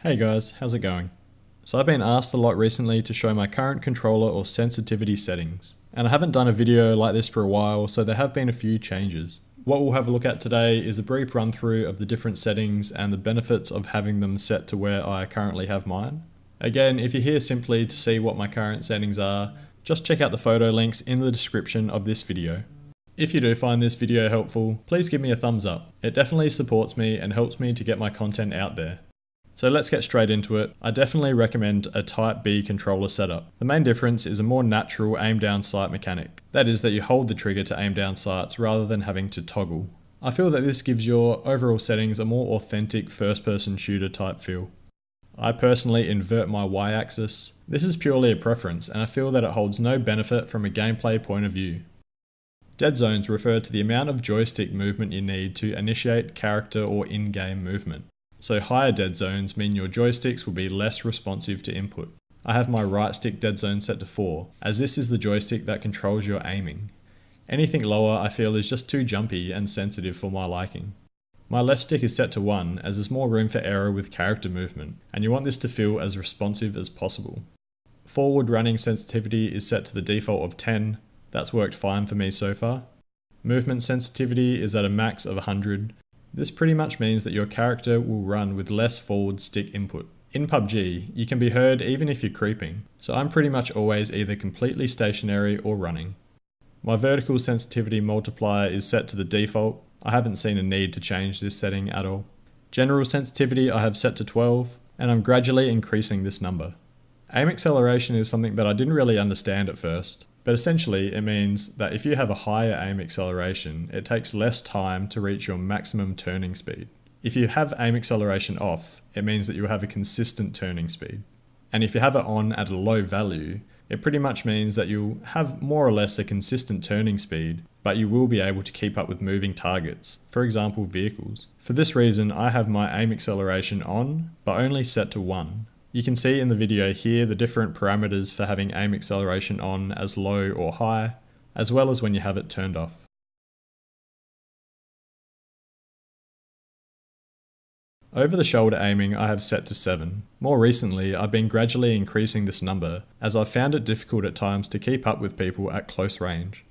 Hey guys, how's it going? So I've been asked a lot recently to show my current controller or sensitivity settings. And I haven't done a video like this for a while, so there have been a few changes. What we'll have a look at today is a brief run through of the different settings and the benefits of having them set to where I currently have mine. Again, if you're here simply to see what my current settings are, just check out the photo links in the description of this video. If you do find this video helpful, please give me a thumbs up. It definitely supports me and helps me to get my content out there. So let's get straight into it. I definitely recommend a Type B controller setup. The main difference is a more natural aim down sight mechanic. That is that you hold the trigger to aim down sights rather than having to toggle. I feel that this gives your overall settings a more authentic first person shooter type feel. I personally invert my Y-axis. This is purely a preference and I feel that it holds no benefit from a gameplay point of view. Dead zones refer to the amount of joystick movement you need to initiate character or in-game movement. So higher dead zones mean your joysticks will be less responsive to input. I have my right stick dead zone set to 4, as this is the joystick that controls your aiming. Anything lower I feel is just too jumpy and sensitive for my liking. My left stick is set to 1, as there's more room for error with character movement, and you want this to feel as responsive as possible. Forward running sensitivity is set to the default of 10, that's worked fine for me so far. Movement sensitivity is at a max of 100. This pretty much means that your character will run with less forward stick input. In PUBG, you can be heard even if you're creeping, so I'm pretty much always either completely stationary or running. My vertical sensitivity multiplier is set to the default. I haven't seen a need to change this setting at all. General sensitivity I have set to 12, and I'm gradually increasing this number. Aim acceleration is something that I didn't really understand at first. But essentially, it means that if you have a higher aim acceleration, it takes less time to reach your maximum turning speed. If you have aim acceleration off, it means that you have a consistent turning speed. And if you have it on at a low value, it pretty much means that you'll have more or less a consistent turning speed, but you will be able to keep up with moving targets, for example vehicles. For this reason, I have my aim acceleration on, but only set to 1. You can see in the video here the different parameters for having aim acceleration on as low or high, as well as when you have it turned off. Over the shoulder aiming I have set to 7. More recently I've been gradually increasing this number as I've found it difficult at times to keep up with people at close range.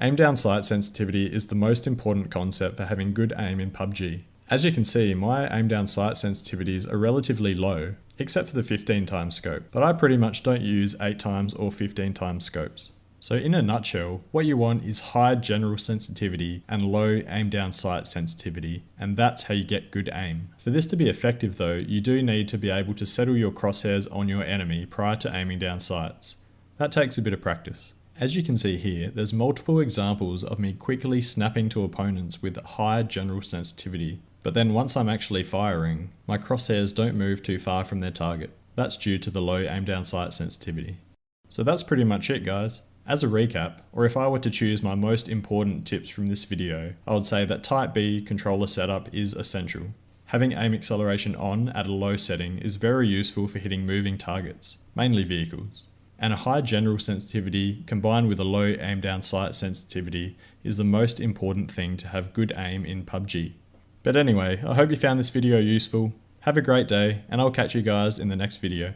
Aim down sight sensitivity is the most important concept for having good aim in PUBG. As you can see, my aim down sight sensitivities are relatively low, except for the 15 times scope, but I pretty much don't use 8 times or 15 times scopes. So in a nutshell, what you want is high general sensitivity and low aim down sight sensitivity, and that's how you get good aim. For this to be effective though, you do need to be able to settle your crosshairs on your enemy prior to aiming down sights. That takes a bit of practice. As you can see here, there's multiple examples of me quickly snapping to opponents with high general sensitivity. But then once I'm actually firing, my crosshairs don't move too far from their target. That's due to the low aim down sight sensitivity. So that's pretty much it guys. As a recap, or if I were to choose my most important tips from this video, I would say that Type B controller setup is essential. Having aim acceleration on at a low setting is very useful for hitting moving targets, mainly vehicles. And a high general sensitivity combined with a low aim down sight sensitivity is the most important thing to have good aim in PUBG. But anyway, I hope you found this video useful. Have a great day, and I'll catch you guys in the next video.